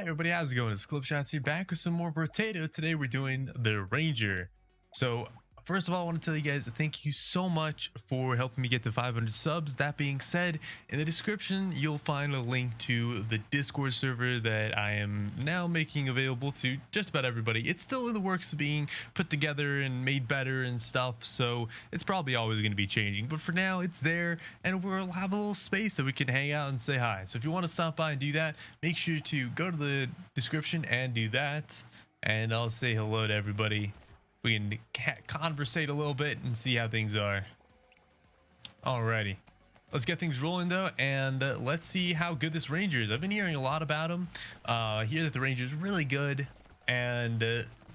Hey everybody, how's it going? It's Clippedshots here, back with some more Brotato. Today we're doing the Ranger. So first of all, I want to tell you guys thank you so much for helping me get to 500 subs. That being said, in the description you'll find a link to the Discord server that I am now making available to just about everybody. It's still in the works of being put together and made better and stuff, so it's probably always going to be changing, but for now it's there and we'll have a little space that we can hang out and say hi. So if you want to stop by and do that, make sure to go to the description and do that, and I'll say hello to everybody. We can conversate a little bit and see how things are. Alrighty, let's get things rolling though, and let's see how good this Ranger is. I've been hearing a lot about him. Hear that the Ranger is really good and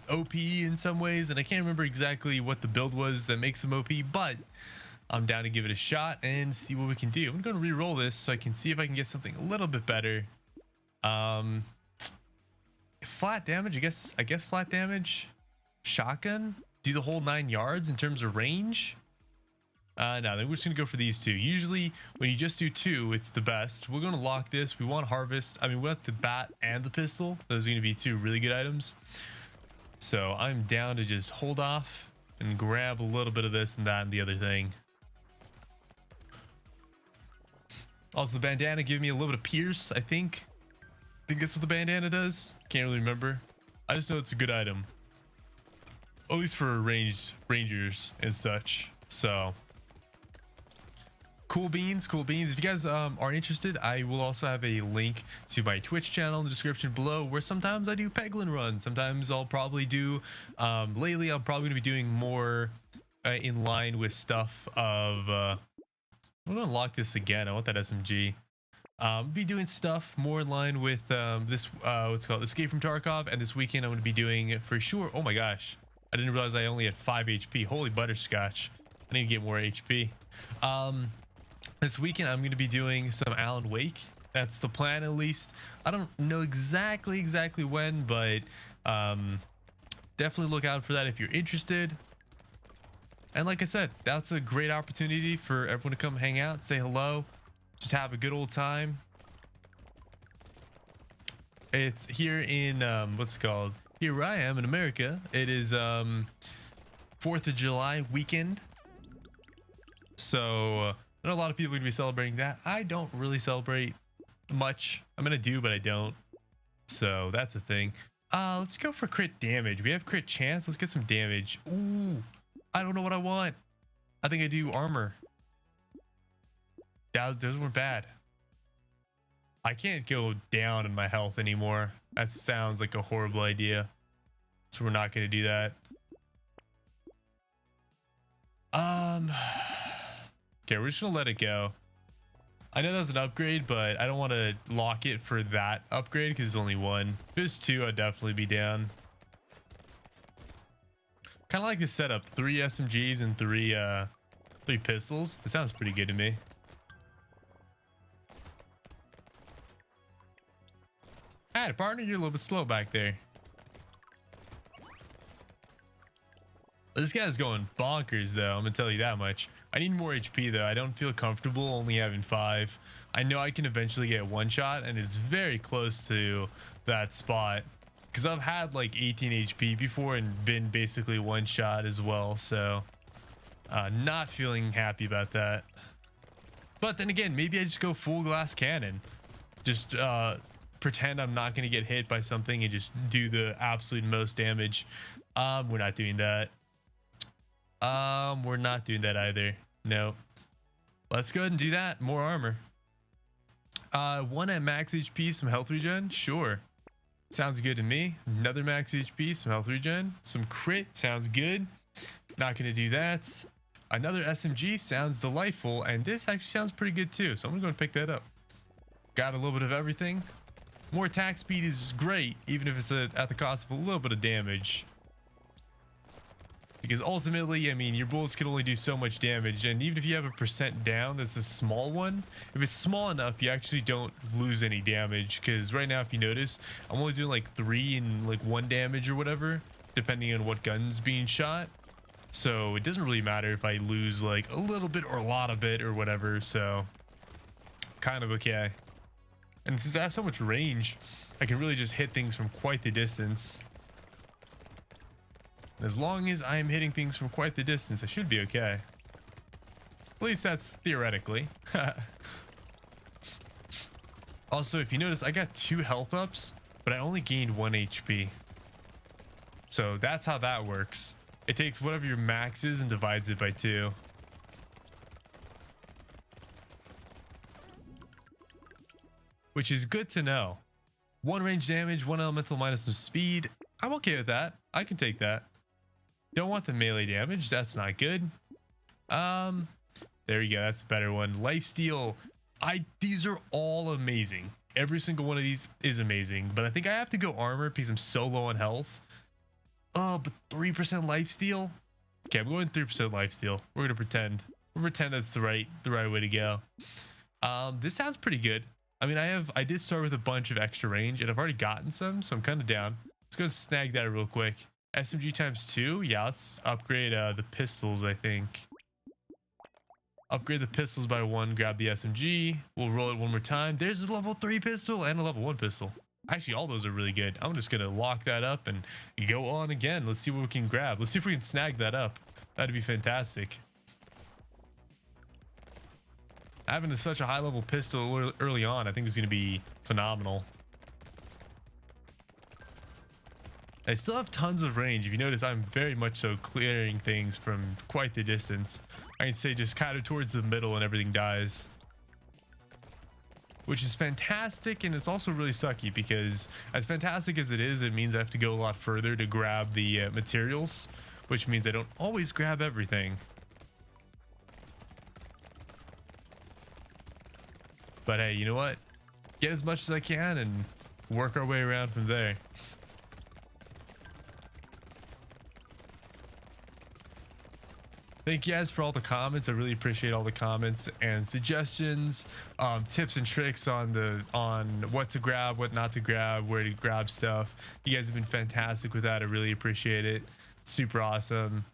OP in some ways, and I can't remember exactly what the build was that makes him OP, but I'm down to give it a shot and see what we can do. I'm going to re-roll this so I can see if I can get something a little bit better. Flat damage, I guess flat damage. Shotgun, do the whole 9 yards in terms of range. No, then we're just gonna go for these two. Usually when you just do two, it's the best. We're gonna lock this. We want harvest. I mean, we want the bat and the pistol. Those are gonna be two really good items. So I'm down to just hold off and grab a little bit of this and that and the other thing. Also, the bandana gave me a little bit of pierce, I think that's what the bandana does. Can't really remember. I just know it's a good item, at least for rangers and such. So cool beans. If you guys are interested, I will also have a link to my Twitch channel in the description below, where sometimes I do peglin runs. Sometimes I'll probably do lately I'm probably gonna be doing more in line with stuff of I'm gonna lock this again. I want that SMG. Be doing stuff more in line with this what's it called, Escape from Tarkov, and this weekend I'm going to be doing for sure. Oh my gosh, I didn't realize I only had 5 HP. Holy butterscotch, I need to get more HP. This weekend I'm going to be doing some Alan Wake. That's the plan, at least. I don't know exactly when, but definitely look out for that if you're interested. And like I said, that's a great opportunity for everyone to come hang out, say hello, just have a good old time. It's here in what's it called? Here where I am in America. It is 4th of July weekend. So I know a lot of people are gonna be celebrating that. I don't really celebrate much. I'm gonna do, but I don't. So that's a thing. Let's go for crit damage. We have crit chance. Let's get some damage. Ooh, I don't know what I want. I think I do armor. Those weren't bad. I can't go down in my health anymore. That sounds like a horrible idea. So we're not going to do that. Okay, we're just going to let it go. I know that's an upgrade, but I don't want to lock it for that upgrade because it's only one. If it's two, I'd definitely be down. Kind of like this setup. 3 SMGs and 3 pistols. That sounds pretty good to me. Hi, partner, you're a little bit slow back there. This guy's going bonkers though, I'm gonna tell you that much. I need more HP though. I don't feel comfortable only having 5. I know I can eventually get one shot, and it's very close to that spot, because I've had like 18 HP before and been basically one shot as well. So not feeling happy about that. But then again, maybe I just go full glass cannon. Just pretend I'm not going to get hit by something and just do the absolute most damage. We're not doing that. We're not doing that either. No. Let's go ahead and do that. More armor. One at max HP, some health regen. Sure. Sounds good to me. Another max HP, some health regen. Some crit. Sounds good. Not going to do that. Another SMG sounds delightful. And this actually sounds pretty good too. So I'm going to go and pick that up. Got a little bit of everything. More attack speed is great, even if it's at the cost of a little bit of damage. Because ultimately, I mean, your bullets can only do so much damage, and even if you have a percent down, that's a small one. If it's small enough, you actually don't lose any damage. Because right now, if you notice, I'm only doing like 3 and like 1 damage or whatever, depending on what gun's being shot. So it doesn't really matter if I lose like a little bit or a lot of it or whatever. So kind of okay. And since I have so much range, I can really just hit things from quite the distance. As long as I am hitting things from quite the distance, I should be okay. At least that's theoretically. Also, if you notice, I got 2 health ups, but I only gained 1 HP. So that's how that works. It takes whatever your max is and divides it by 2. Which is good to know. 1 range damage, 1 elemental minus some speed. I'm okay with that. I can take that. Don't want the melee damage. That's not good. There you go. That's a better one. Lifesteal. These are all amazing. Every single one of these is amazing. But I think I have to go armor because I'm so low on health. Oh, but 3% lifesteal. Okay, I'm going 3% lifesteal. We're gonna pretend. We'll pretend that's the right way to go. This sounds pretty good. I mean, I did start with a bunch of extra range, and I've already gotten some, so I'm kind of down. Let's go snag that real quick. SMG times 2. Yeah, let's upgrade the pistols, I think. Upgrade the pistols by 1, grab the SMG. We'll roll it one more time. There's a level 3 pistol and a level 1 pistol. Actually, all those are really good. I'm just gonna lock that up and go on again. Let's see what we can grab. Let's see if we can snag that up. That'd be fantastic. Having such a high level pistol early on, I think is gonna be phenomenal. I still have tons of range. If you notice, I'm very much so clearing things from quite the distance. I can say just kind of towards the middle and everything dies. Which is fantastic, and it's also really sucky because as fantastic as it is, it means I have to go a lot further to grab the materials, which means I don't always grab everything. But hey, you know what? Get as much as I can and work our way around from there. Thank you guys for all the comments. I really appreciate all the comments and suggestions, tips and tricks on what to grab, what not to grab, where to grab stuff. You guys have been fantastic with that. I really appreciate it. Super awesome.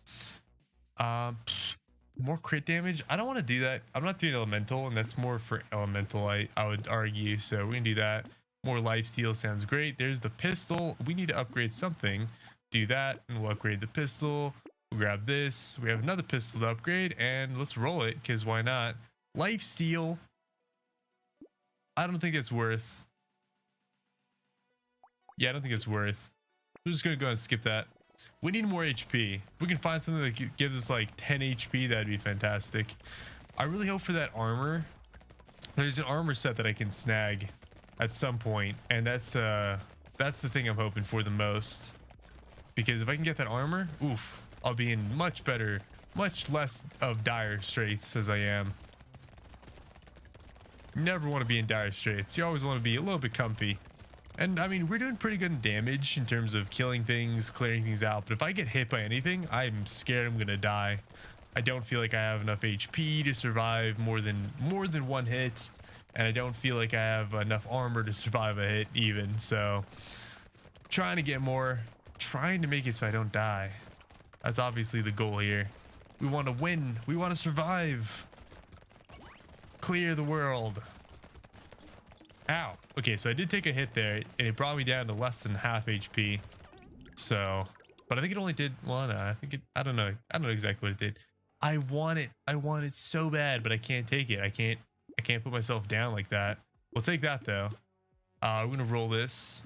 More crit damage. I don't want to do that. I'm not doing elemental, and that's more for elemental, I would argue. So we can do that. More lifesteal sounds great. There's the pistol. We need to upgrade something. Do that, and we'll upgrade the pistol. We'll grab this. We have another pistol to upgrade, and let's roll it, because why not? Lifesteal. I don't think it's worth. Yeah, I don't think it's worth. We're just going to go ahead and skip that. We need more HP. If we can find something that gives us like 10 HP, that'd be fantastic. I really hope for that armor. There's an armor set that I can snag at some point, and that's the thing I'm hoping for the most. Because if I can get that armor, oof, I'll be in much less of dire straits as I am. You never want to be in dire straits. You always want to be a little bit comfy. And I mean, we're doing pretty good damage in terms of killing things, clearing things out. But if I get hit by anything, I'm scared I'm gonna die. I don't feel like I have enough HP to survive more than one hit, and I don't feel like I have enough armor to survive a hit even. So, trying to get more, trying to make it so I don't die. That's obviously the goal here. We want to win. We want to survive. Clear the world. Ow. Okay, so I did take a hit there, and it brought me down to less than half HP. So, but I think it only did, well, no, I don't know exactly what it did. I want it so bad, but I can't take it. I can't put myself down like that. We'll take that though. We're gonna roll this.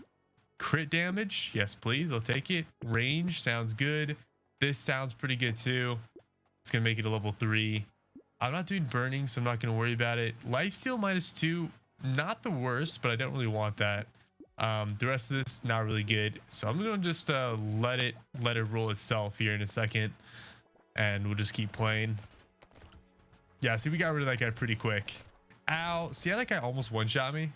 Crit damage, yes please, I'll take it. Range sounds good. This sounds pretty good too. It's gonna make it a level 3. I'm not doing burning, so I'm not gonna worry about it. Lifesteal -2. Not the worst, but I don't really want that. The rest of this not really good, so I'm gonna just let it roll itself here in a second, and we'll just keep playing. Yeah, see, we got rid of that guy pretty quick. Ow. See how that guy almost one-shot me?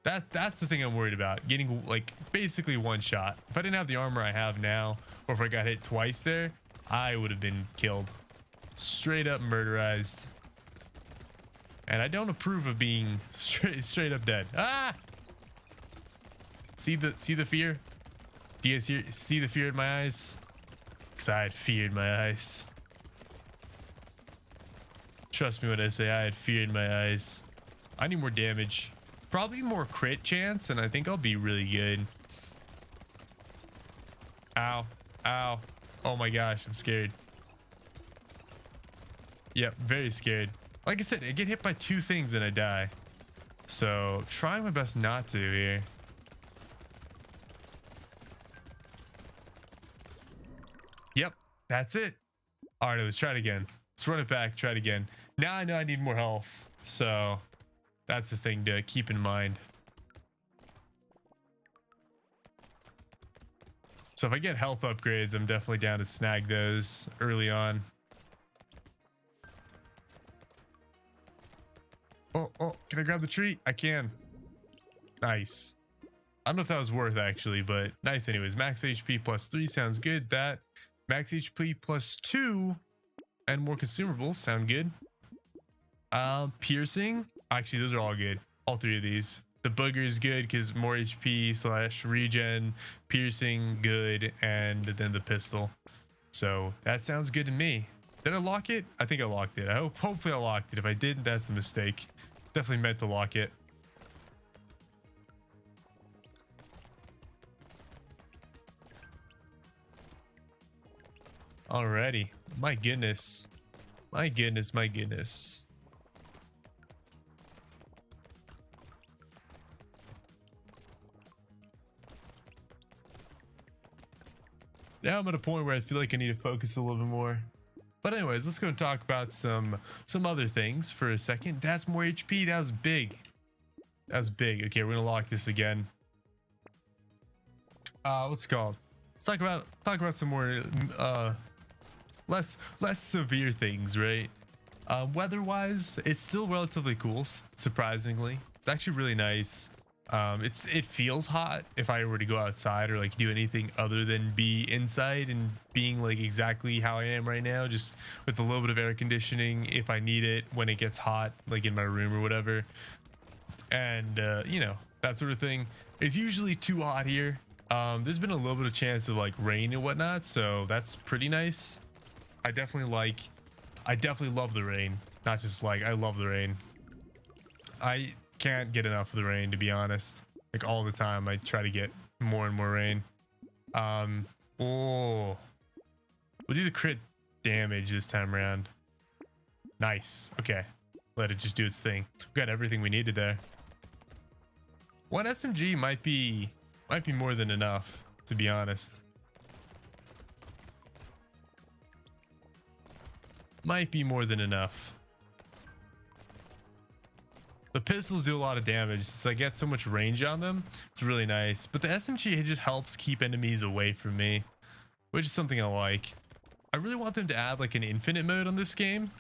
That's the thing I'm worried about, getting like basically one shot. If I didn't have the armor I have now, or if I got hit twice there, I would have been killed, straight up murderized. And I don't approve of being straight up dead. Ah! See the fear? Do you guys see the fear in my eyes? Because I had fear in my eyes. Trust me when I say I had fear in my eyes. I need more damage. Probably more crit chance, and I think I'll be really good. Ow. Ow. Oh my gosh, I'm scared. Yep, very scared. Like I said, I get hit by 2 things and I die. So, trying my best not to here. Yep, that's it. All right, let's try it again. Let's run it back, try it again. Now I know I need more health. So, that's the thing to keep in mind. So if I get health upgrades, I'm definitely down to snag those early on. Oh, can I grab the tree? I can. Nice. I don't know if that was worth actually, but nice anyways. Max HP plus 3 sounds good. That max HP plus 2 and more consumables sound good. Piercing. Actually, those are all good. All 3 of these. The booger is good because more HP / regen, piercing good, and then the pistol. So that sounds good to me. Did I lock it? I think I locked it. Hopefully I locked it. If I didn't, that's a mistake. Definitely meant to lock it. Alrighty. My goodness. My goodness, my goodness. Now I'm at a point where I feel like I need to focus a little bit more. But anyways, let's go and talk about some other things for a second. That's more HP. That was big. That was big. Okay, we're gonna lock this again. What's it called? Let's talk about some more less severe things, right? Weather-wise, it's still relatively cool, surprisingly. It's actually really nice. It feels hot if I were to go outside or like do anything other than be inside and being like exactly how I am right now, just with a little bit of air conditioning if I need it when it gets hot, like in my room or whatever. And you know, that sort of thing. It's usually too hot here. There's been a little bit of chance of like rain and whatnot, so that's pretty nice. I definitely love the rain. Not just like, I love the rain. I can't get enough of the rain, to be honest. Like all the time I try to get more and more rain. We'll do the crit damage this time around. Nice. Okay, let it just do its thing. We got everything we needed there. One SMG might be more than enough, to be honest. Might be more than enough. The pistols do a lot of damage, so I get so much range on them. It's really nice. But the SMG just helps keep enemies away from me, which is something I like. I really want them to add like an infinite mode on this game,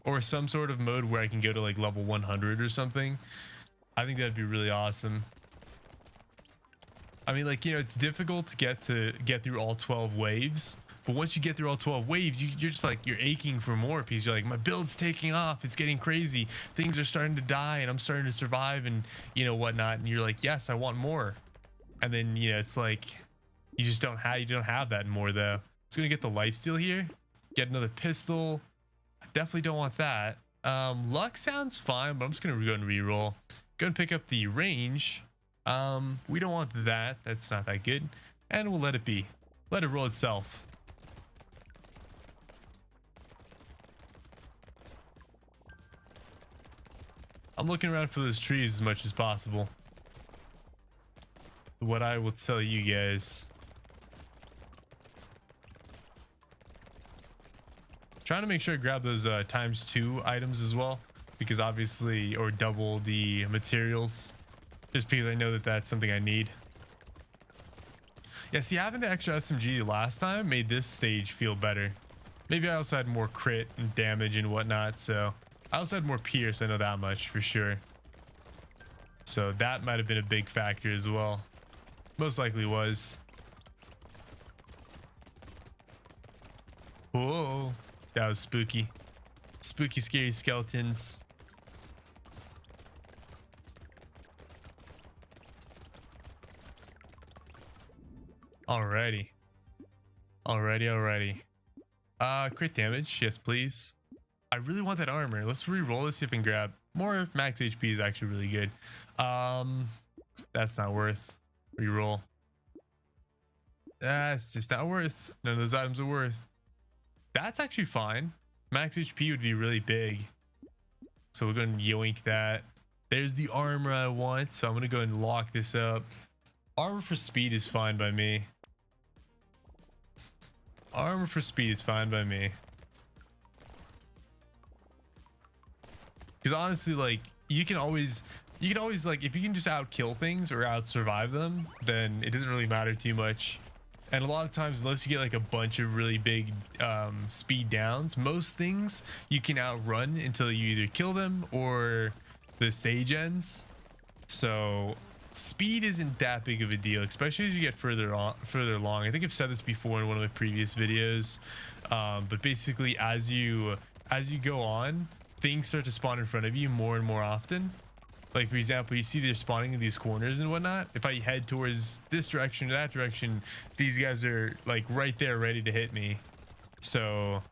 or some sort of mode where I can go to like level 100 or something. I think that'd be really awesome. I mean, like, you know, it's difficult to get through all 12 waves. But once you get through all 12 waves, you're just like, you're aching for more because you're like, my build's taking off. It's getting crazy. Things are starting to die and I'm starting to survive and, you know, whatnot. And you're like, yes, I want more. And then, you know, it's like, you don't have that more though. It's going to get the lifesteal here. Get another pistol. I definitely don't want that. Luck sounds fine, but I'm just going to go and reroll. Go and pick up the range. We don't want that. That's not that good. And we'll let it be. Let it roll itself. I'm looking around for those trees as much as possible. What I will tell you guys. Trying to make sure I grab those ×2 items as well, because obviously, or double the materials, just because I know that that's something I need. Yeah, see, having the extra SMG last time made this stage feel better. Maybe I also had more crit and damage and whatnot, so I also had more pierce, I know that much for sure. So that might have been a big factor as well. Most likely was. Whoa, that was spooky. Spooky, scary skeletons. Alrighty. Alrighty. Crit damage, yes please. I really want that armor. Let's re-roll this, see if I can grab. more max HP is actually really good. That's not worth. Reroll. That's just not worth. None of those items are worth. That's actually fine. Max HP would be really big. So we're going to yoink that. There's the armor I want. So I'm going to go and lock this up. Armor for speed is fine by me. Armor for speed is fine by me. Because honestly, like, you can always like, if you can just out kill things or out survive them, then it doesn't really matter too much. And a lot of times, unless you get like a bunch of really big speed downs, most things you can outrun until you either kill them or the stage ends. So speed isn't that big of a deal, especially as you get further along. I think I've said this before in one of my previous videos, but basically as you go on, things start to spawn in front of you more and more often. Like, for example, you see they're spawning in these corners and whatnot. If I head towards this direction or that direction, these guys are like right there ready to hit me. So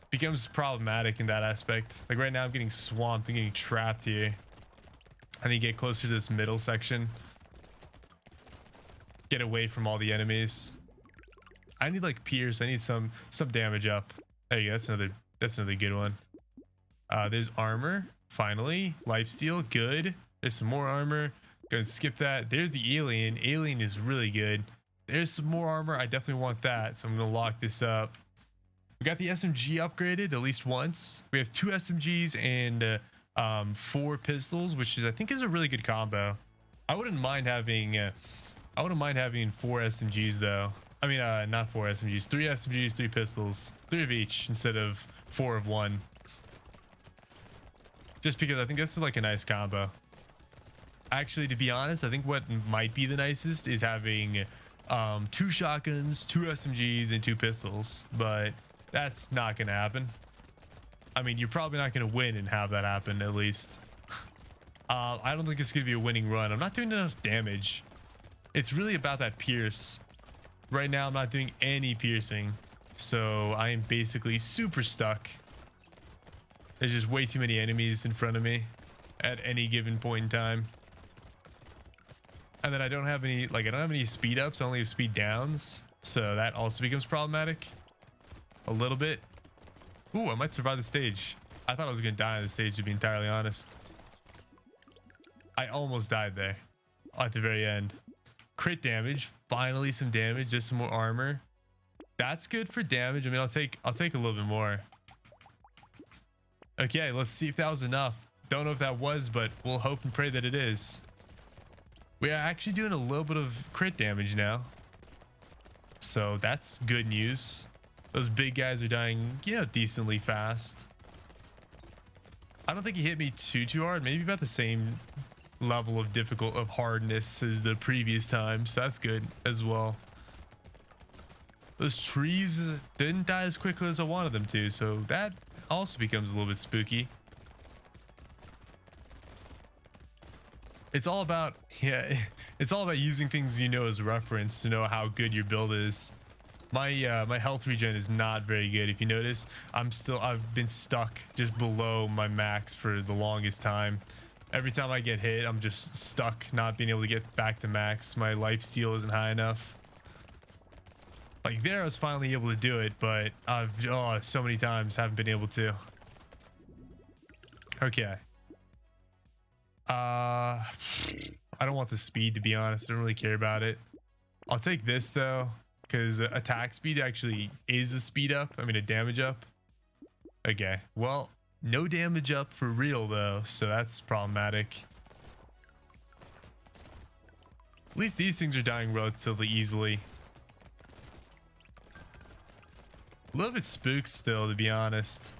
it becomes problematic in that aspect. Like right now I'm getting swamped and getting trapped here. I need to get closer to this middle section. Get away from all the enemies. I need like pierce. I need some damage up. There you go. That's another good one. There's armor. Finally, lifesteal, good. There's some more armor. Gonna skip that. There's the alien. Alien is really good. There's some more armor. I definitely want that, so I'm gonna lock this up. We got the SMG upgraded at least once. We have 2 SMGs and 4 pistols, which is, I think, is a really good combo. I wouldn't mind having 4 SMGs though. I mean, not 4 SMGs. 3 SMGs, 3 pistols, 3 of each instead of 4 of one. Just because I think that's like a nice combo. Actually, to be honest, I think what might be the nicest is having 2 shotguns, 2 SMGs, and 2 pistols. But that's not going to happen. I mean, you're probably not going to win and have that happen, at least. I don't think it's going to be a winning run. I'm not doing enough damage. It's really about that pierce. Right now, I'm not doing any piercing. So I am basically super stuck. There's just way too many enemies in front of me at any given point in time. And then I don't have any speed ups, I only have speed downs. So that also becomes problematic a little bit. Ooh, I might survive the stage. I thought I was going to die on the stage, to be entirely honest. I almost died there at the very end. Crit damage, finally some damage, just some more armor. That's good for damage. I mean, I'll take a little bit more. Okay, let's see if that was enough. Don't know if that was, but we'll hope and pray that it is. We are actually doing a little bit of crit damage now. So that's good news. Those big guys are dying, decently fast. I don't think he hit me too hard. Maybe about the same level of hardness as the previous time. So that's good as well. Those trees didn't die as quickly as I wanted them to. So that also becomes a little bit spooky. It's all about using things as reference to know how good your build is. My health regen is not very good. If you notice, I've been stuck just below my max for the longest time. Every time I get hit, I'm just stuck, not being able to get back to max. My life steal isn't high enough. Like there, I was finally able to do it, but I've so many times haven't been able to. Okay. I don't want the speed, to be honest. I don't really care about it. I'll take this though, because attack speed actually is a speed up. I mean, a damage up. Okay. Well, no damage up for real though, so that's problematic. At least these things are dying relatively easily. A little bit spooked still, to be honest.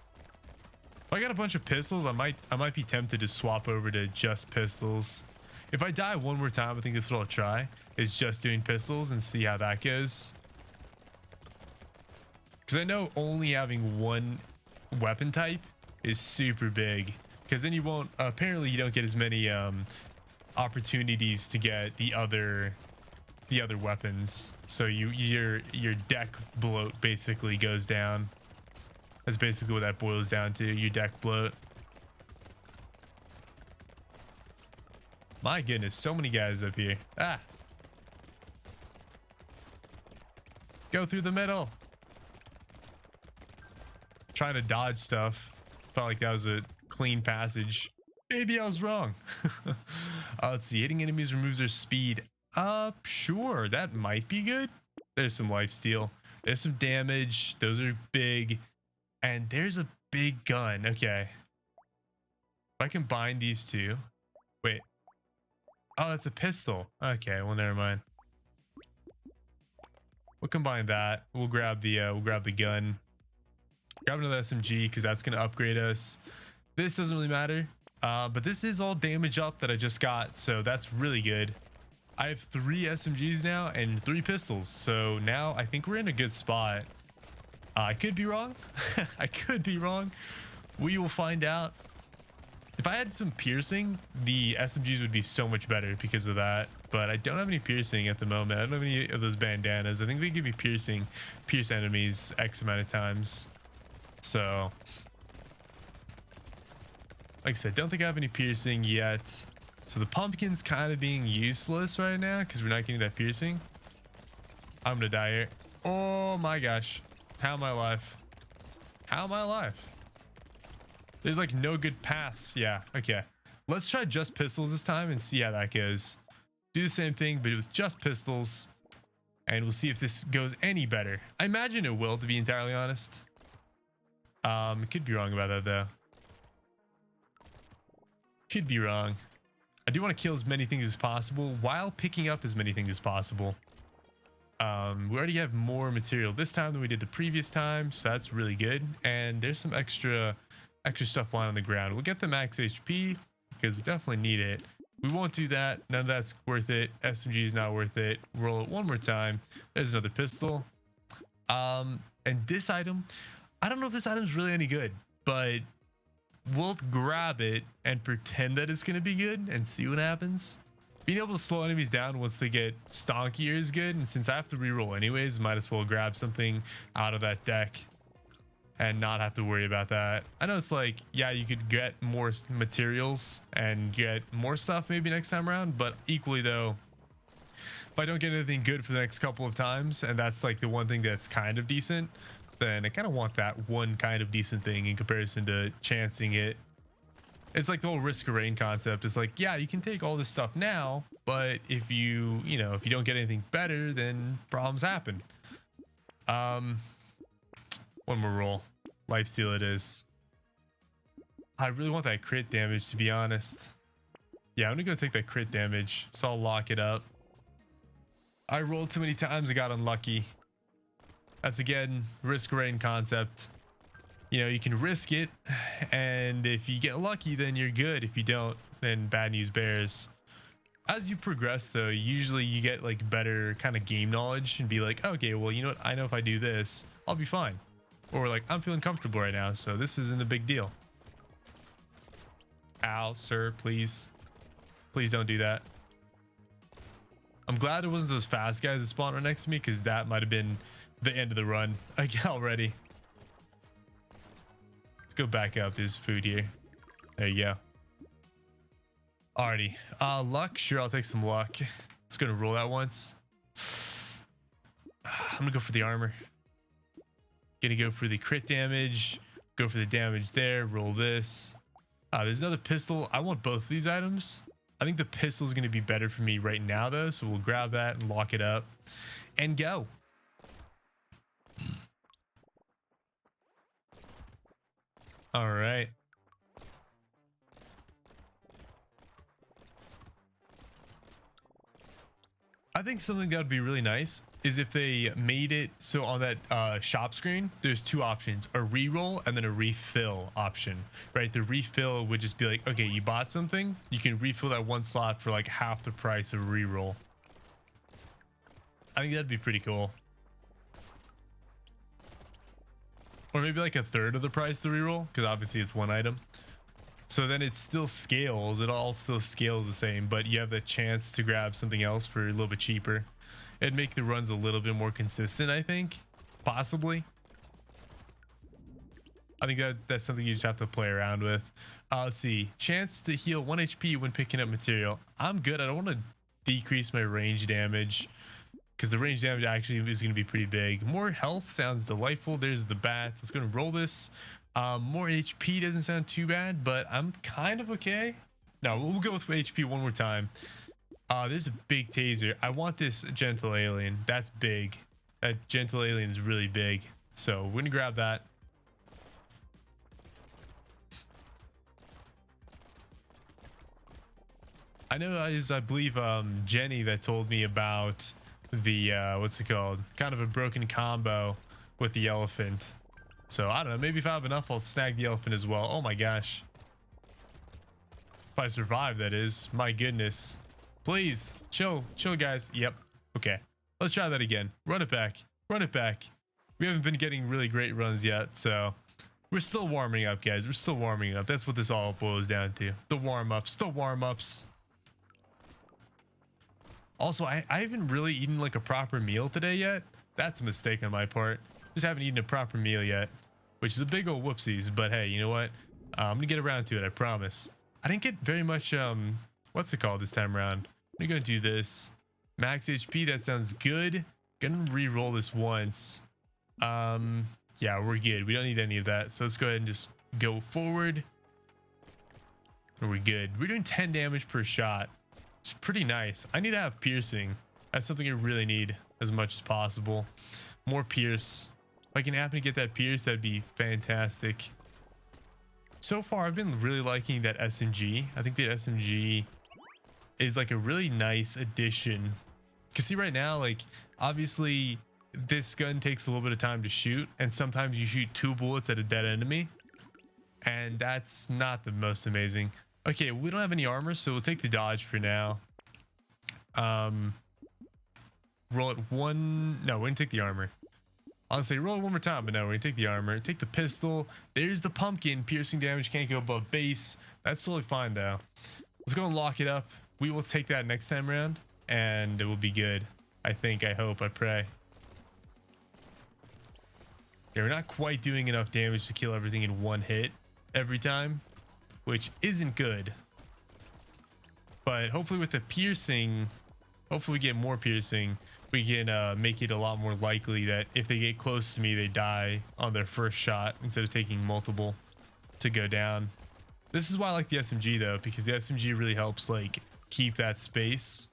If I got a bunch of pistols, I might be tempted to swap over to just pistols. If I die one more time, I think that's what I'll try, is just doing pistols and see how that goes. Because I know only having one weapon type is super big, because then you won't, apparently you don't get as many opportunities to get the other weapons. So your deck bloat basically goes down. That's basically what that boils down to, your deck bloat. My goodness, so many guys up here. Ah. Go through the middle. Trying to dodge stuff. Felt like that was a clean passage. Maybe I was wrong. Let's see. Hitting enemies removes their speed. Sure. That might be good. There's some lifesteal. There's some damage. Those are big. And there's a big gun. Okay. If I combine these two. Wait. Oh, that's a pistol. Okay, well, never mind. We'll combine that. We'll grab the gun. Grab another SMG because that's gonna upgrade us. This doesn't really matter. But this is all damage up that I just got, so that's really good. I have 3 SMGs now and 3 pistols, so now I think we're in a good spot. I could be wrong. I could be wrong. We will find out. If I had some piercing, the SMGs would be so much better because of that. But I don't have any piercing at the moment. I don't have any of those bandanas. I think they give me pierce enemies X amount of times. So, like I said, don't think I have any piercing yet. So the pumpkin's kind of being useless right now because we're not getting that piercing. I'm gonna die here. Oh my gosh. How am I alive? How am I alive? There's like no good paths. Yeah, okay. Let's try just pistols this time and see how that goes. Do the same thing, but with just pistols. And we'll see if this goes any better. I imagine it will, to be entirely honest. Could be wrong about that, though. Could be wrong. I do want to kill as many things as possible while picking up as many things as possible. We already have more material this time than we did the previous time, so that's really good. And there's some extra stuff lying on the ground. We'll get the max HP because we definitely need it. We won't do that. None of that's worth it. SMG is not worth it. Roll it one more time. There's another pistol. And this item, I don't know if this item's really any good, but we'll grab it and pretend that it's going to be good and see what happens. Being able to slow enemies down once they get stonkier is good. And since I have to reroll anyways, might as well grab something out of that deck and not have to worry about that. I know it's like, yeah, you could get more materials and get more stuff maybe next time around, but equally though, if I don't get anything good for the next couple of times, and that's like the one thing that's kind of decent, then I kind of want that one kind of decent thing in comparison to chancing it. It's like the whole risk of rain concept. It's like, yeah, you can take all this stuff now, but if you don't get anything better, then problems happen. One more roll. Lifesteal it is. I really want that crit damage, to be honest. Yeah, I'm gonna go take that crit damage, so I'll lock it up. I rolled too many times, I got unlucky. That's again, risk rain concept. You know, you can risk it, and if you get lucky, then you're good. If you don't, then bad news bears. As you progress though, usually you get like better kind of game knowledge and be like, okay, well, you know what? I know if I do this, I'll be fine. Or like, I'm feeling comfortable right now, so this isn't a big deal. Ow, sir, please. Please don't do that. I'm glad it wasn't those fast guys that spawned right next to me, because that might have been the end of the run already. Let's go back up. There's food here. There you go. Alrighty. Luck. Sure, I'll take some luck. Let's go to roll that once. I'm gonna go for the armor. Gonna go for the crit damage. Go for the damage there. Roll this. There's another pistol. I want both of these items. I think the pistol is going to be better for me right now, though. So we'll grab that and lock it up and go. All right. I think something that would be really nice is if they made it so on that shop screen, there's two options, a reroll and then a refill option, right? The refill would just be like, okay, you bought something, you can refill that one slot for like half the price of a reroll. I think that'd be pretty cool. Or maybe like a third of the price of the reroll, because obviously it's one item. So then it still scales, it all still scales the same, but you have the chance to grab something else for a little bit cheaper. It'd make the runs a little bit more consistent, I think. Possibly. I think that's something you just have to play around with. Let's see. Chance to heal 1 HP when picking up material. I'm good. I don't want to decrease my range damage because the range damage actually is going to be pretty big. More health sounds delightful. There's the bat. Let's go and roll this. More HP doesn't sound too bad, but I'm kind of okay. No, we'll go with HP one more time. There's a big taser. I want this gentle alien. That's big. That gentle alien is really big. So we're gonna grab that. I know I believe Jenny that told me about the what's it called? Kind of a broken combo with the elephant. So I don't know, maybe if I have enough, I'll snag the elephant as well. Oh my gosh. If I survive, that is. My goodness. Please, chill guys. Yep. Okay. Let's try that again. Run it back. Run it back. We haven't been getting really great runs yet, so we're still warming up, guys. We're still warming up. That's what this all boils down to. The warm-ups. The warm-ups. Also, I haven't really eaten like a proper meal today yet. That's a mistake on my part. Just haven't eaten a proper meal yet, which is a big old whoopsies. But hey, you know what? I'm gonna get around to it. I promise. I didn't get very much what's it called this time around. I'm gonna do this. Max HP. That sounds good. Gonna re-roll this once. Yeah, we're good. We don't need any of that. So let's go ahead and just go forward. We're good. We're doing 10 damage per shot. It's pretty nice. I need to have piercing. That's something I really need as much as possible. More pierce. If I can happen to get that pierce, that'd be fantastic. So far, I've been really liking that SMG. I think the SMG is like a really nice addition. Because see right now, like obviously this gun takes a little bit of time to shoot, and sometimes you shoot 2 bullets at a dead enemy, and that's not the most amazing. Okay, we don't have any armor, so we'll take the dodge for now. Roll it one. No, we're gonna take the armor. I'll say roll it one more time, but no, we're gonna take the armor. Take the pistol. There's the pumpkin. Piercing damage can't go above base. That's totally fine though. Let's go and lock it up. We will take that next time around, and it will be good. I think, I hope, I pray. Yeah, we're not quite doing enough damage to kill everything in one hit every time, which isn't good. But hopefully with the piercing, hopefully we get more piercing, we can make it a lot more likely that if they get close to me, they die on their first shot instead of taking multiple to go down. This is why I like the SMG though, because the SMG really helps like keep that space.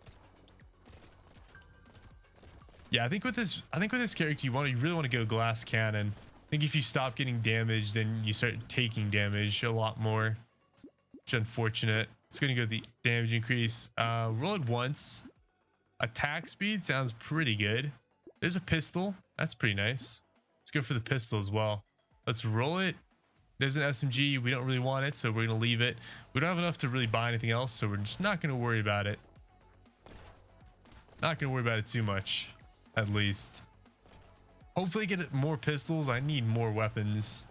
Yeah, I think with this character, you really want to go glass cannon. I think if you stop getting damage, then you start taking damage a lot more, which is unfortunate. It's going to go the damage increase. Roll it once. Attack speed sounds pretty good. There's a pistol. That's pretty nice. Let's go for the pistol as well. Let's roll it. There's an SMG. We don't really want it, so we're going to leave it. We don't have enough to really buy anything else, so we're just not going to worry about it. Not going to worry about it too much, at least. Hopefully get more pistols. I need more weapons.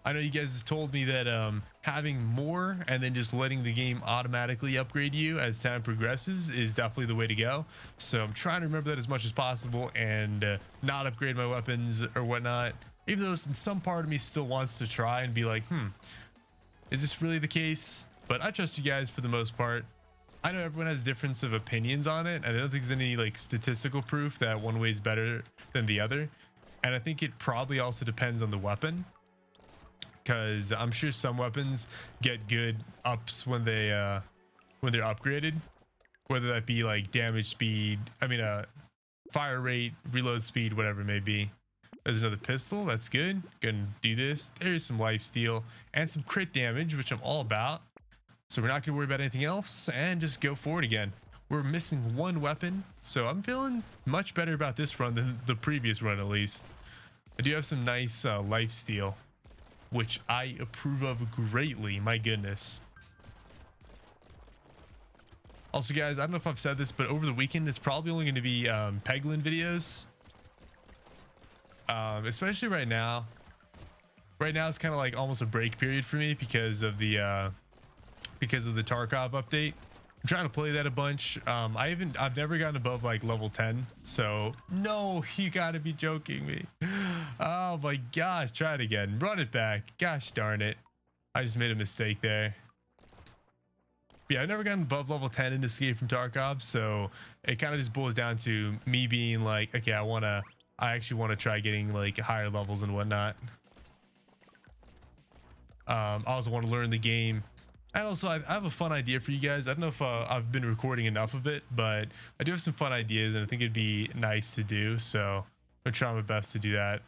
I know you guys have told me that having more and then just letting the game automatically upgrade you as time progresses is definitely the way to go. So I'm trying to remember that as much as possible and not upgrade my weapons or whatnot. Even though some part of me still wants to try and be like, is this really the case? But I trust you guys for the most part. I know everyone has difference of opinions on it, and I don't think there's any like statistical proof that one way is better than the other. And I think it probably also depends on the weapon, because I'm sure some weapons get good ups when they're upgraded, whether that be like damage speed, fire rate, reload speed, whatever it may be. There's another pistol. That's good. Gonna do this. There's some life steal and some crit damage, which I'm all about. So we're not gonna worry about anything else and just go forward again. We're missing one weapon, so I'm feeling much better about this run than the previous run, at least. I do have some nice life steal, which I approve of greatly. My goodness. Also, guys, I don't know if I've said this, but over the weekend, it's probably only going to be Peglin videos. Especially right now. Right now, it's kind of like almost a break period for me because of the Tarkov update. I'm trying to play that a bunch. I've never gotten above like level 10. So no, you gotta be joking me. Oh my gosh, try it again. Run it back. Gosh darn it. I just made a mistake there. But yeah, I've never gotten above level 10 in Escape from Tarkov, so it kind of just boils down to me being like, okay, I actually want to try getting like higher levels and whatnot. I also want to learn the game. And also, I have a fun idea for you guys. I don't know if I've been recording enough of it, but I do have some fun ideas, and I think it'd be nice to do. So I'm trying my best to do that.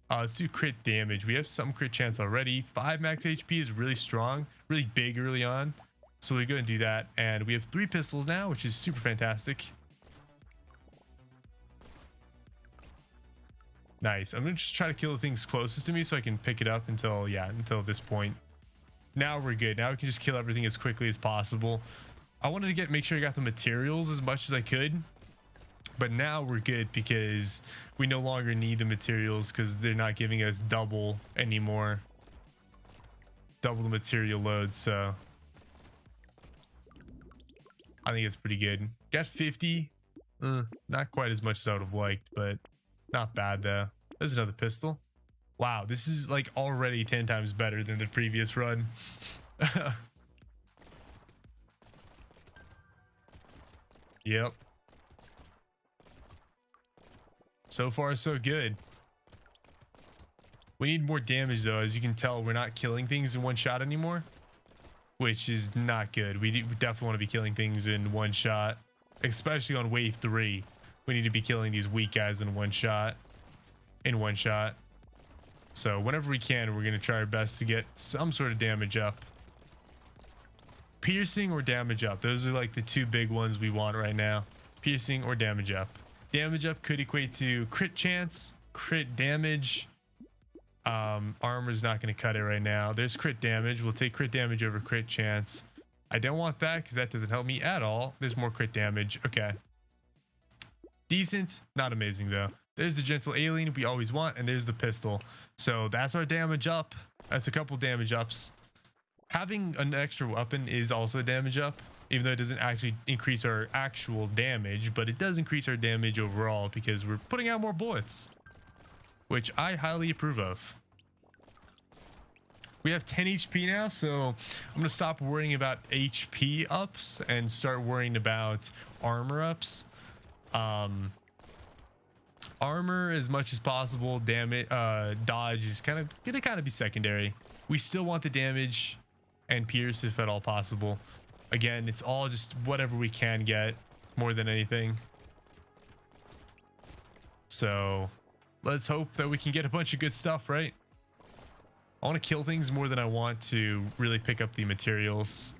Let's do crit damage. We have some crit chance already. 5 max HP is really strong, really big early on. So we're going to do that. And we have 3 pistols now, which is super fantastic. Nice. I'm going to just try to kill the things closest to me so I can pick it up until this point. Now we're good. Now we can just kill everything as quickly as possible. I wanted to make sure I got the materials as much as I could. But now we're good because we no longer need the materials because they're not giving us double anymore. Double the material load, so I think it's pretty good. Got 50. Not quite as much as I would have liked, but not bad though. There's another pistol. Wow, this is like already 10 times better than the previous run. Yep. So far, so good. We need more damage though. As you can tell, we're not killing things in one shot anymore, which is not good. We definitely want to be killing things in one shot, especially on wave 3. We need to be killing these weak guys in one shot. So whenever we can, we're going to try our best to get some sort of damage up. Piercing or damage up. Those are like the 2 big ones we want right now. Piercing or damage up. Damage up could equate to crit chance, crit damage. Armor's not going to cut it right now. There's crit damage. We'll take crit damage over crit chance. I don't want that because that doesn't help me at all. There's more crit damage. Okay. Decent. Not amazing though. There's the gentle alien we always want, and there's the pistol. So that's our damage up. That's a couple damage ups. Having an extra weapon is also a damage up, even though it doesn't actually increase our actual damage, but it does increase our damage overall because we're putting out more bullets, which I highly approve of. We have 10 HP now, so I'm going to stop worrying about HP ups and start worrying about armor ups. Armor as much as possible, damage, dodge is gonna be secondary. We still want the damage and pierce if at all possible. Again, it's all just whatever we can get more than anything. So let's hope that we can get a bunch of good stuff, right? I want to kill things more than I want to really pick up the materials.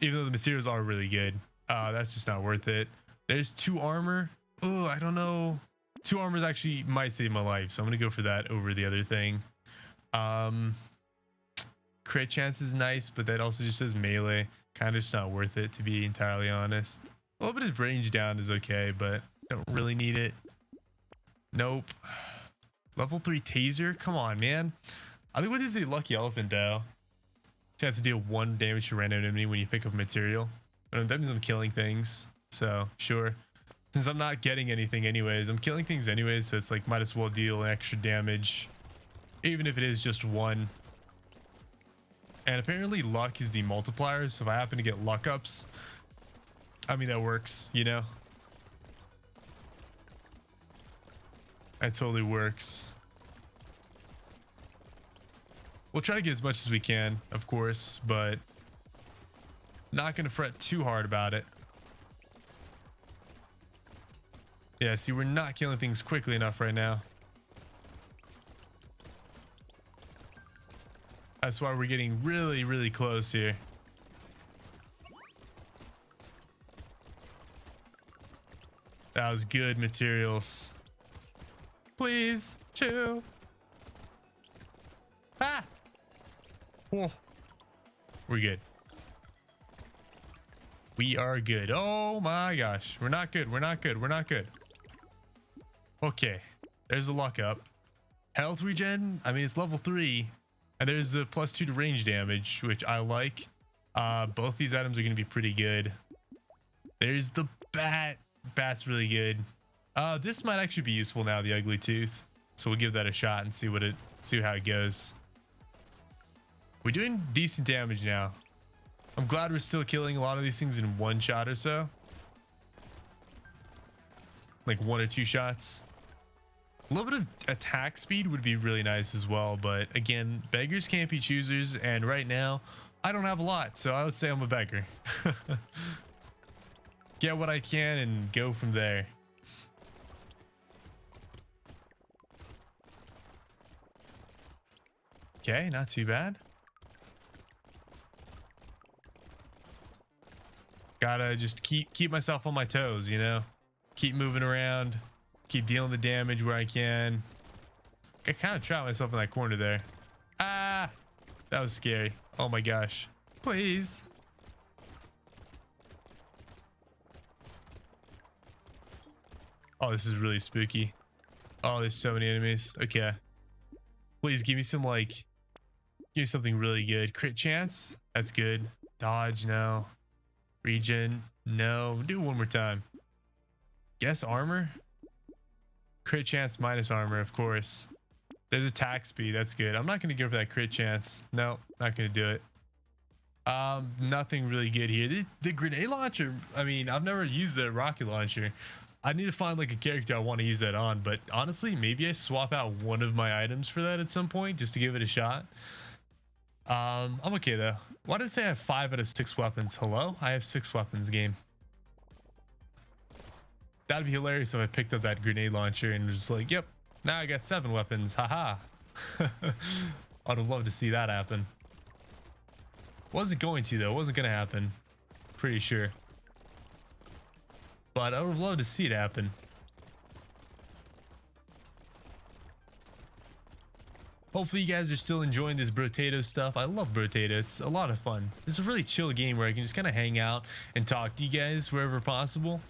Even though the materials are really good, that's just not worth it. There's 2 armor. Oh, I don't know. 2 armors actually might save my life, so I'm gonna go for that over the other thing. Crit chance is nice, but that also just says melee. Kind of just not worth it, to be entirely honest. A little bit of range down is okay, but don't really need it. Nope. Level 3 taser? Come on, man. I think we'll do the lucky elephant though. Chance to deal 1 damage to random enemy when you pick up material. That means I'm killing things, so sure. Since I'm not getting anything anyways, I'm killing things anyways, so it's like might as well deal extra damage, even if it is just 1. And apparently luck is the multiplier, so if I happen to get luck ups, I mean, that works, you know? That totally works. We'll try to get as much as we can, of course, but not gonna fret too hard about it. Yeah, see, we're not killing things quickly enough right now. That's why we're getting really, really close here. That was good materials. Please, chill. Ah! Oh. We're good. We are good. Oh my gosh. We're not good. We're not good. We're not good. Okay, there's a luck up. Health regen, I mean, it's level 3, and there's a +2 to range damage, which I like. Both these items are going to be pretty good. There's the bat. Bat's really good. This might actually be useful now, the ugly tooth. So we'll give that a shot and see how it goes. We're doing decent damage now. I'm glad we're still killing a lot of these things in one shot or so. Like 1 or 2 shots. A little bit of attack speed would be really nice as well. But again, beggars can't be choosers. And right now, I don't have a lot. So I would say I'm a beggar. Get what I can and go from there. Okay, not too bad. Gotta just keep myself on my toes, you know? Keep moving around. Keep dealing the damage where I can. I kind of trapped myself in that corner there. Ah! That was scary. Oh my gosh. Please. Oh, this is really spooky. Oh, there's so many enemies. Okay. Please give me some, like... Give me something really good. Crit chance? That's good. Dodge? No. Regen? No. Do it one more time. Guess armor? Crit chance minus armor, of course. There's attack speed. That's good. I'm not going to go for that crit chance. No, not going to do it. Nothing really good here. The grenade launcher, I mean, I've never used the rocket launcher. I need to find like a character I want to use that on, but honestly, maybe I swap out one of my items for that at some point just to give it a shot. I'm okay though. Why does it say I have 5 out of 6 weapons? Hello? I have 6 weapons, game. That'd be hilarious if I picked up that grenade launcher and was just like, yep, now I got 7 weapons. Haha. I'd have loved to see that happen. Wasn't going to though. Wasn't gonna happen. Pretty sure. But I would have loved to see it happen. Hopefully you guys are still enjoying this Brotato stuff. I love Brotato. It's a lot of fun. It's a really chill game where I can just kind of hang out and talk to you guys wherever possible.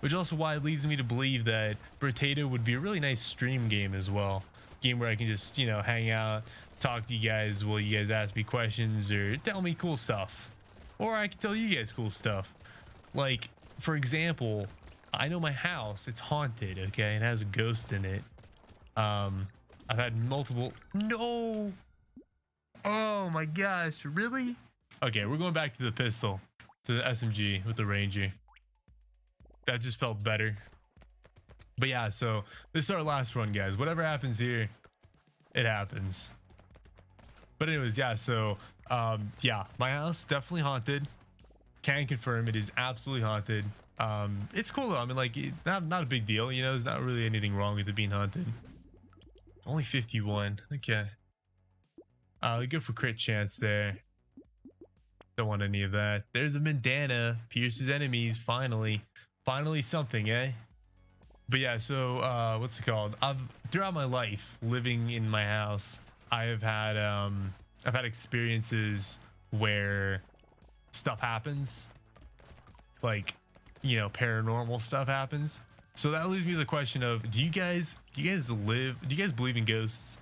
Which also why it leads me to believe that Brotato would be a really nice stream game as well. Game where I can just, you know, hang out, talk to you guys while you guys ask me questions or tell me cool stuff. Or I can tell you guys cool stuff. Like, for example, I know my house, it's haunted, okay? It has a ghost in it. I've had multiple... No! Oh my gosh, really? Okay, we're going back to the pistol. To the SMG with the Ranger. That just felt better. But yeah, so this is our last run, guys. Whatever happens here, it happens. But anyways, yeah, so yeah, my house definitely haunted. Can confirm it is absolutely haunted. It's cool though. I mean, like, not a big deal, you know. There's not really anything wrong with it being haunted. Only 51. Okay. Good for crit chance there. Don't want any of that. There's a bandana. Pierces enemies. Finally something, eh? But yeah, so what's it called? Throughout my life living in my house, I've had experiences where stuff happens, like, you know, paranormal stuff happens. So that leads me to the question of, do you guys believe in ghosts?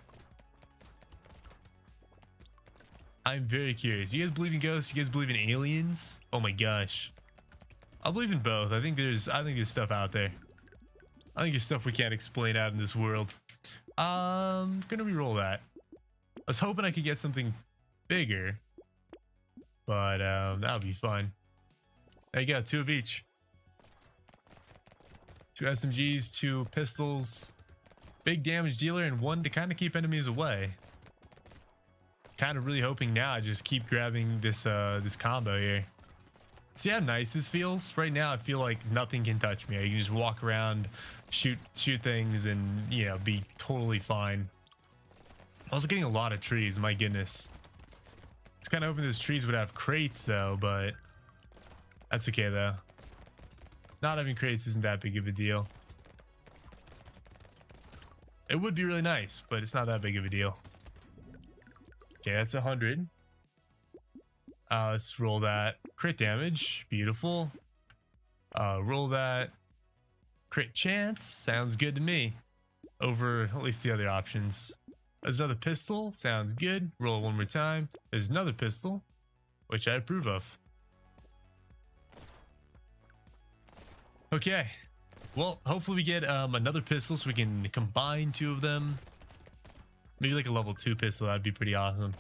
I'm very curious. You guys believe in ghosts? You guys believe in aliens? Oh my gosh. I believe in both. I think there's stuff out there. I think there's stuff we can't explain out in this world. Gonna re-roll that. I was hoping I could get something bigger, but that would be fun. There you go, 2 of each. 2 SMGs, 2 pistols, big damage dealer, and 1 to kind of keep enemies away. Kind of really hoping now I just keep grabbing this this combo here. See how nice this feels? Right now I feel like nothing can touch me. I can just walk around, shoot things, and, you know, be totally fine. Also getting a lot of trees, my goodness. I was kind of hoping those trees would have crates though, but that's okay though. Not having crates isn't that big of a deal. It would be really nice, but it's not that big of a deal. Okay, that's 100. Let's roll that. Crit damage, beautiful. Roll that. Crit chance, sounds good to me. Over at least the other options. There's another pistol, sounds good. Roll it one more time. There's another pistol, which I approve of. Okay, well, hopefully we get another pistol so we can combine 2 of them. Maybe like a level 2 pistol, that'd be pretty awesome.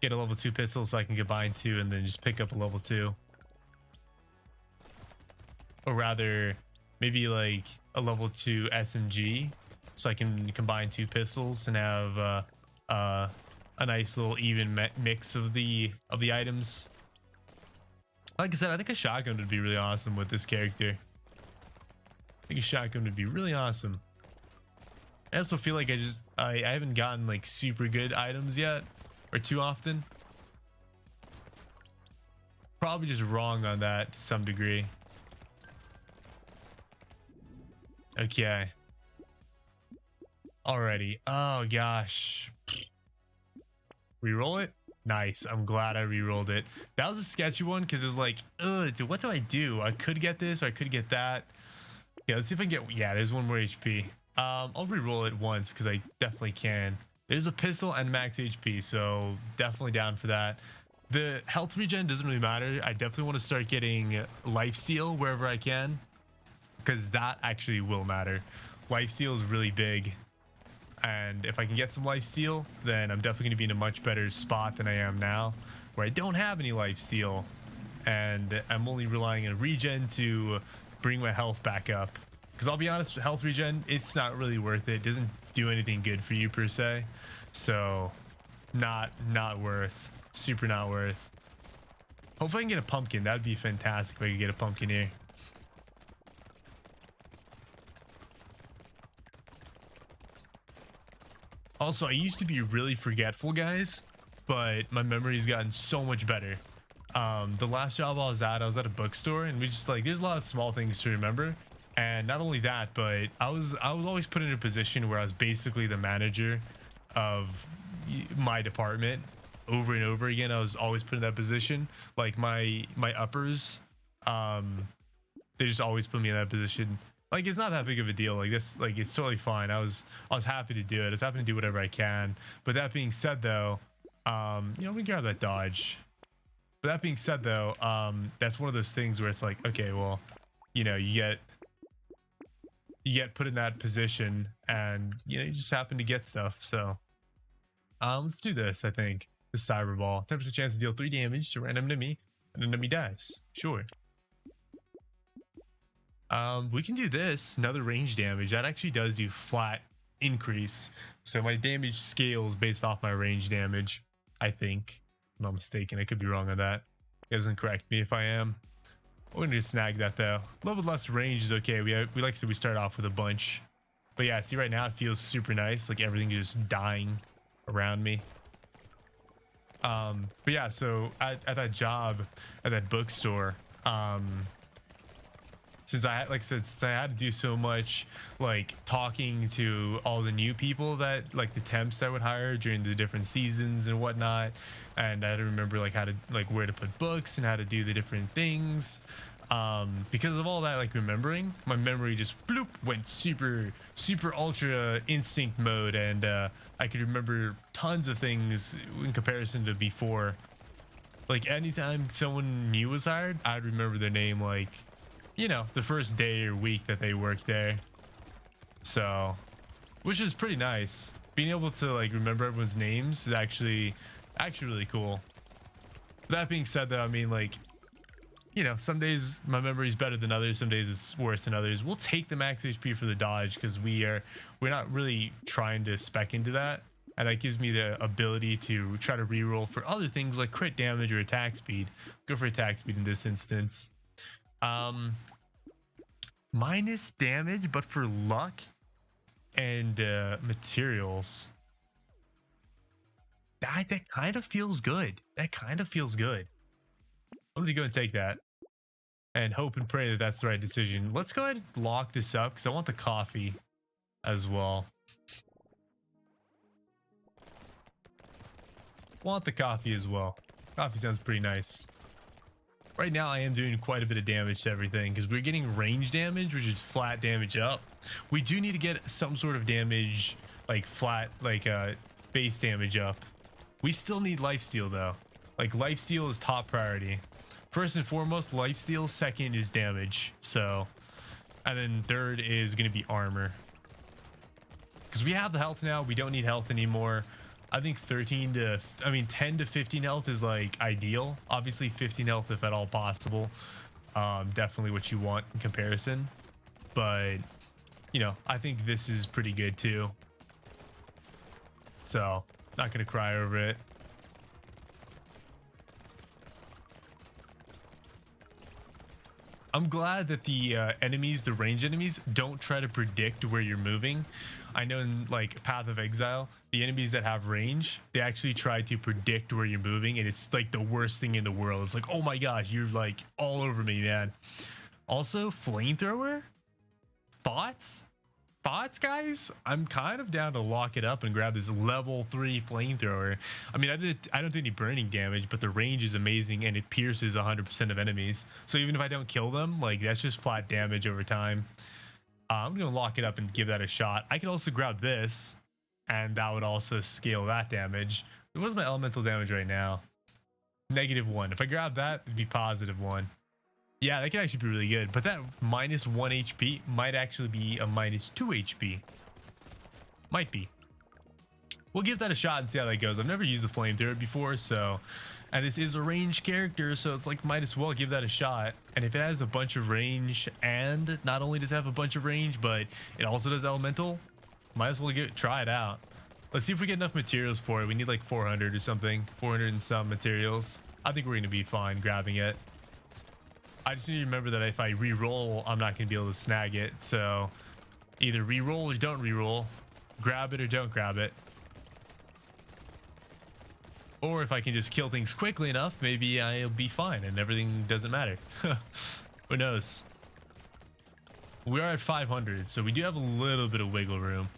get a level 2 pistol so I can combine 2 and then just pick up a level 2. Or rather, maybe like a level 2 SMG so I can combine 2 pistols and have a nice little even mix of the items. Like I said, I think a shotgun would be really awesome with this character. I think a shotgun would be really awesome. I also feel like I haven't gotten like super good items yet, or too often. Probably just wrong on that to some degree. Okay. Alrighty. Oh gosh. Reroll it. Nice. I'm glad I re-rolled it. That was a sketchy one because it was like, ugh, dude, what do I do? I could get this or I could get that. Yeah, let's see if I can get, yeah, there's one more HP. I'll re-roll it once because I definitely can. There's a pistol and max HP, so definitely down for that. The health regen doesn't really matter. I definitely want to start getting lifesteal wherever I can because that actually will matter. Lifesteal is really big. And if I can get some lifesteal, then I'm definitely going to be in a much better spot than I am now, where I don't have any lifesteal, and I'm only relying on regen to bring my health back up. Because I'll be honest, health regen, it's not really worth it. It doesn't do anything good for you per se, so not worth. Super not worth. Hopefully I can get a pumpkin. That'd be fantastic if I could get a pumpkin here. Also, I used to be really forgetful, guys, but my memory's gotten so much better. The last job I was at a bookstore, and we just like, there's a lot of small things to remember. And not only that, but I was always put in a position where I was basically the manager of my department over and over again. I was always put in that position. Like my uppers, they just always put me in that position. Like, it's not that big of a deal. Like this, like, it's totally fine. I was happy to do it. I was happy to do whatever I can. But that being said, though, you know, we grab that dodge. But that being said, though, that's one of those things where it's like, okay, well, you know, you get put in that position, and you know, you just happen to get stuff. So, let's do this. I think the cyber ball, 10% chance to deal 3 damage to random enemy, and an enemy dies. Sure. We can do this. Another range damage. That actually does do flat increase. So my damage scales based off my range damage, I think. I'm not mistaken. I could be wrong on that. It doesn't correct me if I am. We're gonna just snag that though. A little bit less range is okay. We like I said, we start off with a bunch. But yeah, see right now it feels super nice. Like everything is just dying around me. But yeah, so at that job, at that bookstore, since I had to do so much like talking to all the new people that like the temps that would hire during the different seasons and whatnot, and I had to remember like how to like where to put books and how to do the different things. Because of all that, like remembering, my memory just bloop went super ultra instinct mode, and I could remember tons of things in comparison to before. Like anytime someone new was hired, I'd remember their name like, you know, the first day or week that they worked there. So, which is pretty nice. Being able to like remember everyone's names is actually really cool. That being said though, I mean, like, you know, some days my memory is better than others, some days it's worse than others. We'll take the max HP for the dodge because we're not really trying to spec into that, and that gives me the ability to try to reroll for other things like crit damage or attack speed. Go for attack speed in this instance. Minus damage, but for luck and materials. That kind of feels good. That kind of feels good. I'm gonna go and take that and hope and pray that that's the right decision. Let's go ahead and lock this up because I want the coffee as well. Want the coffee as well. Coffee sounds pretty nice. Right now, I am doing quite a bit of damage to everything because we're getting range damage, which is flat damage up. We do need to get some sort of damage, like flat, like base damage up. We still need lifesteal though. Like lifesteal is top priority. First and foremost, lifesteal. Second is damage. So, and then third is going to be armor. Because we have the health now. We don't need health anymore. I think 13 to, I mean, 10 to 15 health is like ideal. Obviously 15 health if at all possible. Definitely what you want in comparison. But, you know, I think this is pretty good too. So, not going to cry over it. I'm glad that the enemies, the range enemies, don't try to predict where you're moving. I know in like Path of Exile, the enemies that have range, they actually try to predict where you're moving, and it's like the worst thing in the world. It's like, oh my gosh, you're like all over me, man. Also, flamethrower? Thoughts? Thoughts, guys? I'm kind of down to lock it up and grab this level 3 flamethrower. I mean, I don't do any burning damage, but the range is amazing and it pierces 100% of enemies. So even if I don't kill them, like that's just flat damage over time. I'm gonna lock it up and give that a shot. I could also grab this, and that would also scale that damage. What is my elemental damage right now? -1. If I grab that, it'd be +1. Yeah, that could actually be really good, but that -1 HP might actually be a -2 HP. Might be. We'll give that a shot and see how that goes. I've never used the flamethrower before, so, and this is a range character, so it's like might as well give that a shot. And if it has a bunch of range, and not only does it have a bunch of range, but it also does elemental, might as well try it out. Let's see if we get enough materials for it. We need like 400 or something, 400 and some materials. I think we're gonna be fine grabbing it. I just need to remember that if I re-roll, I'm not going to be able to snag it. So either re-roll or don't re-roll. Grab it or don't grab it. Or if I can just kill things quickly enough, maybe I'll be fine and everything doesn't matter. Who knows? We are at 500, so we do have a little bit of wiggle room.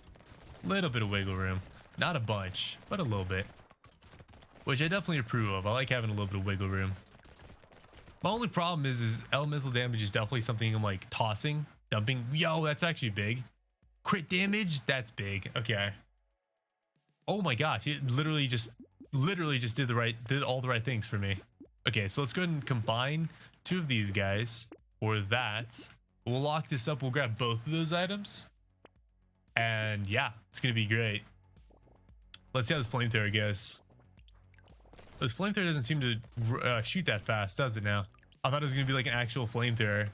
Little bit of wiggle room. Not a bunch, but a little bit. Which I definitely approve of. I like having a little bit of wiggle room. My only problem is elemental damage is definitely something I'm like tossing, dumping. Yo, that's actually big. Crit damage, that's big. Okay. Oh my gosh, it literally just did all the right things for me. Okay, so let's go ahead and combine 2 of these guys for that. We'll lock this up. We'll grab both of those items. And yeah, it's gonna be great. Let's see how this flamethrower goes. This flamethrower doesn't seem to shoot that fast, does it now? I thought it was going to be like an actual flamethrower.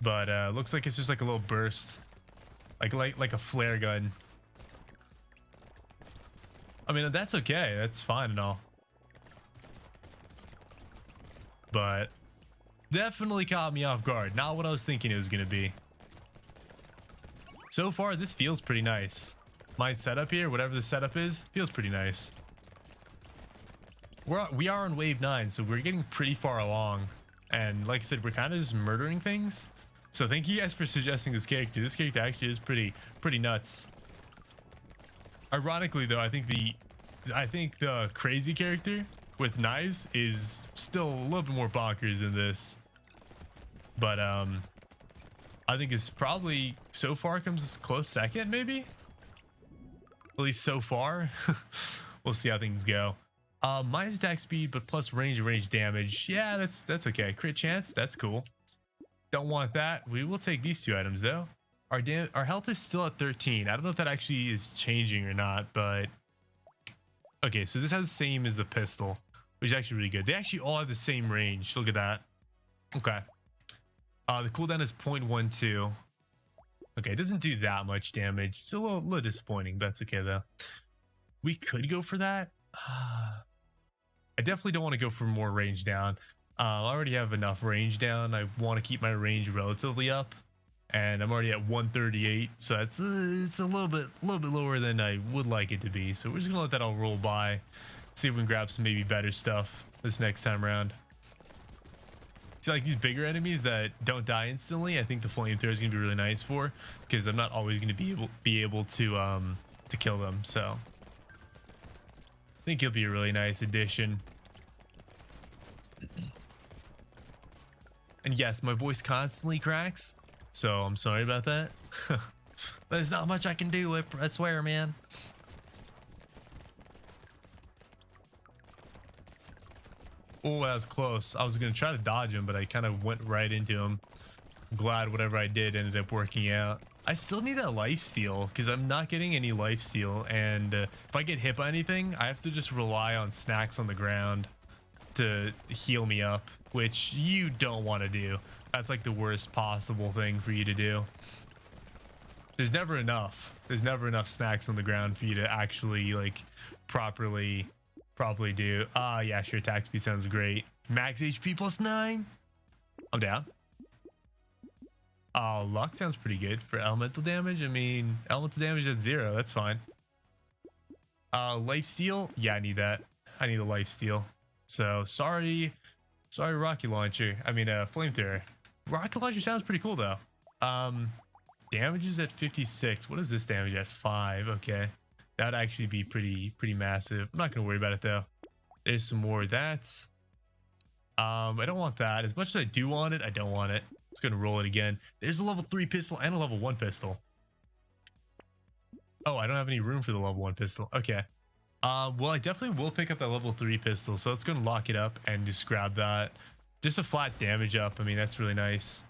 But looks like it's just like a little burst. Like a flare gun. I mean, that's okay. That's fine and all. But definitely caught me off guard. Not what I was thinking it was going to be. So far, this feels pretty nice. My setup here, whatever the setup is, feels pretty nice. We are on wave 9, so we're getting pretty far along. And like I said, we're kind of just murdering things. So thank you guys for suggesting this character. This character actually is pretty nuts. Ironically though, I think the crazy character with knives is still a little bit more bonkers than this. But I think it's probably so far comes close second, maybe? At least so far. We'll see how things go. Minus attack speed, but plus range and range damage. Yeah, that's okay. Crit chance, that's cool. Don't want that. We will take these 2 items though. Our health is still at 13. I don't know if that actually is changing or not, but okay. So this has the same as the pistol, which is actually really good. They actually all have the same range. Look at that. Okay. The cooldown is 0.12. Okay, it doesn't do that much damage. It's a little disappointing, but that's okay though. We could go for that. I definitely don't want to go for more range down. I already have enough range down. I want to keep my range relatively up, and I'm already at 138, so it's a little bit lower than I would like it to be. So we're just gonna let that all roll by, see if we can grab some maybe better stuff this next time around. See, like these bigger enemies that don't die instantly, I think the flamethrower is gonna be really nice for, because I'm not always gonna be able to kill them. So I think he'll be a really nice addition. And yes, my voice constantly cracks, so I'm sorry about that. There's not much I can do, I swear, man. Oh, that was close. I was gonna try to dodge him, but I kind of went right into him. I'm glad whatever I did ended up working out. I still need that life steal because I'm not getting any life steal, and if I get hit by anything, I have to just rely on snacks on the ground to heal me up, which you don't want to do. That's like the worst possible thing for you to do. There's never enough. There's never enough snacks on the ground for you to actually like properly do. Yeah, sure. Attack speed sounds great. Max HP plus 9. I'm down. Luck sounds pretty good for elemental damage. I mean, elemental damage at 0. That's fine. Life steal. Yeah, I need that. I need a life steal. So sorry, rocket launcher. I mean, flamethrower. Rocket launcher sounds pretty cool though. Damage is at 56. What is this damage at? 5. Okay, that'd actually be pretty massive. I'm not gonna worry about it though. There's some more of that. I don't want that. As much as I do want it, I don't want it. It's gonna roll it again. There's a level 3 pistol and a level 1 pistol. Oh, I don't have any room for the level 1 pistol. Okay. Well, I definitely will pick up that level 3 pistol, so let's go and lock it up and just grab that. Just a flat damage up. I mean, that's really nice.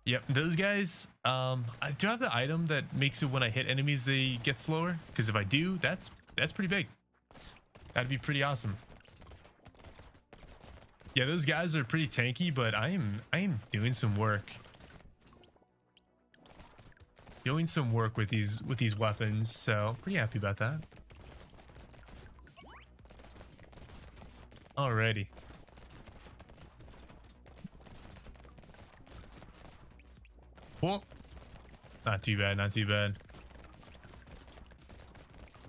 Yep, those guys, I do have the item that makes it when I hit enemies, they get slower. Because if I do, that's pretty big. That'd be pretty awesome. Yeah, those guys are pretty tanky, but I am doing some work. Doing some work with these weapons, so pretty happy about that. Alrighty. Well, not too bad, not too bad.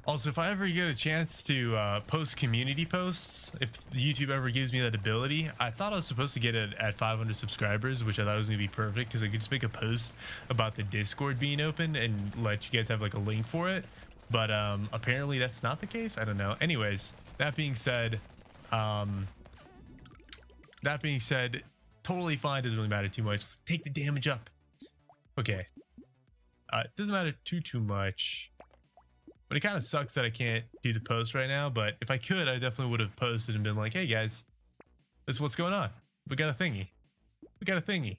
Also, if I ever get a chance to post community posts, if YouTube ever gives me that ability, I thought I was supposed to get it at 500 subscribers, which I thought was gonna be perfect because I could just make a post about the Discord being open and let you guys have like a link for it. But apparently that's not the case. I don't know. Anyways, that being said, totally fine. Doesn't really matter too much. Let's take the damage up. Okay. It doesn't matter too much. But it kind of sucks that I can't do the post right now. But if I could, I definitely would have posted and been like, hey guys, this is what's going on. We got a thingy. We got a thingy.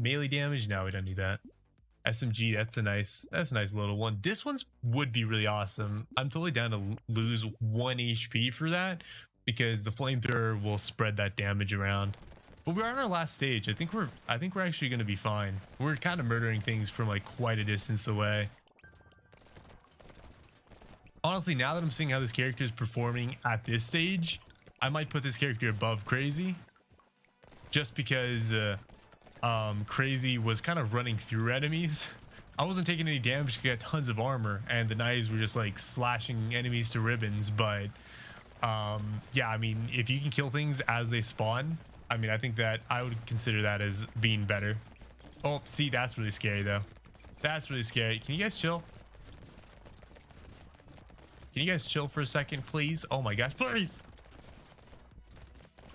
Melee damage. No, we don't need that. SMG, that's a nice little one. This one's would be really awesome. I'm totally down to lose 1 HP for that because the flamethrower will spread that damage around. But we're on our last stage. I think we're actually gonna be fine. We're kind of murdering things from like quite a distance away. Honestly, now that I'm seeing how this character is performing at this stage, I might put this character above Crazy. Just because Crazy was kind of running through enemies. I wasn't taking any damage because I got tons of armor and the knives were just like slashing enemies to ribbons. But yeah, I mean, if you can kill things as they spawn, I mean, I think that I would consider that as being better. Oh, see, that's really scary though. That's really scary. Can you guys chill? Can you guys chill for a second, please? Oh my gosh, please.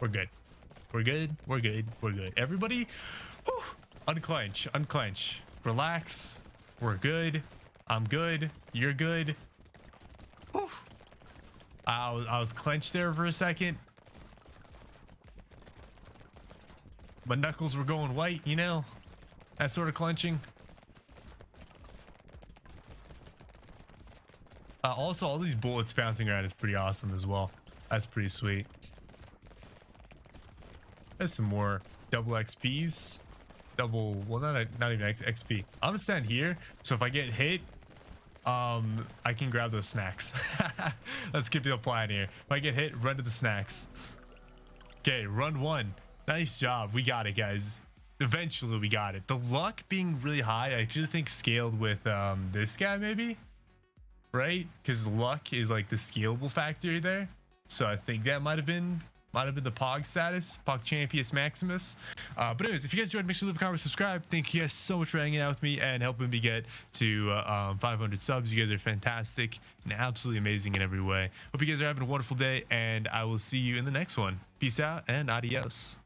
We're good. We're good. We're good. We're good. Everybody, whew, unclench, unclench, relax. We're good. I'm good. You're good. Whew. I was clenched there for a second. My knuckles were going white, you know, that sort of clenching. Also, all these bullets bouncing around is pretty awesome as well. That's pretty sweet. There's some more double XPs. Double, well, not even XP. I'm gonna stand here, so if I get hit, I can grab those snacks. Let's keep the plan here. If I get hit, run to the snacks. Okay, run 1. Nice job. We got it, guys. Eventually, we got it. The luck being really high, I actually think scaled with this guy, maybe. Right? Because luck is like the scalable factor there. So I think that might have been the Pog status, Pog Champius Maximus. But anyways, if you guys enjoyed, make sure to leave a comment, subscribe. Thank you guys so much for hanging out with me and helping me get to 500 subs. You guys are fantastic and absolutely amazing in every way. Hope you guys are having a wonderful day, and I will see you in the next one. Peace out and adios.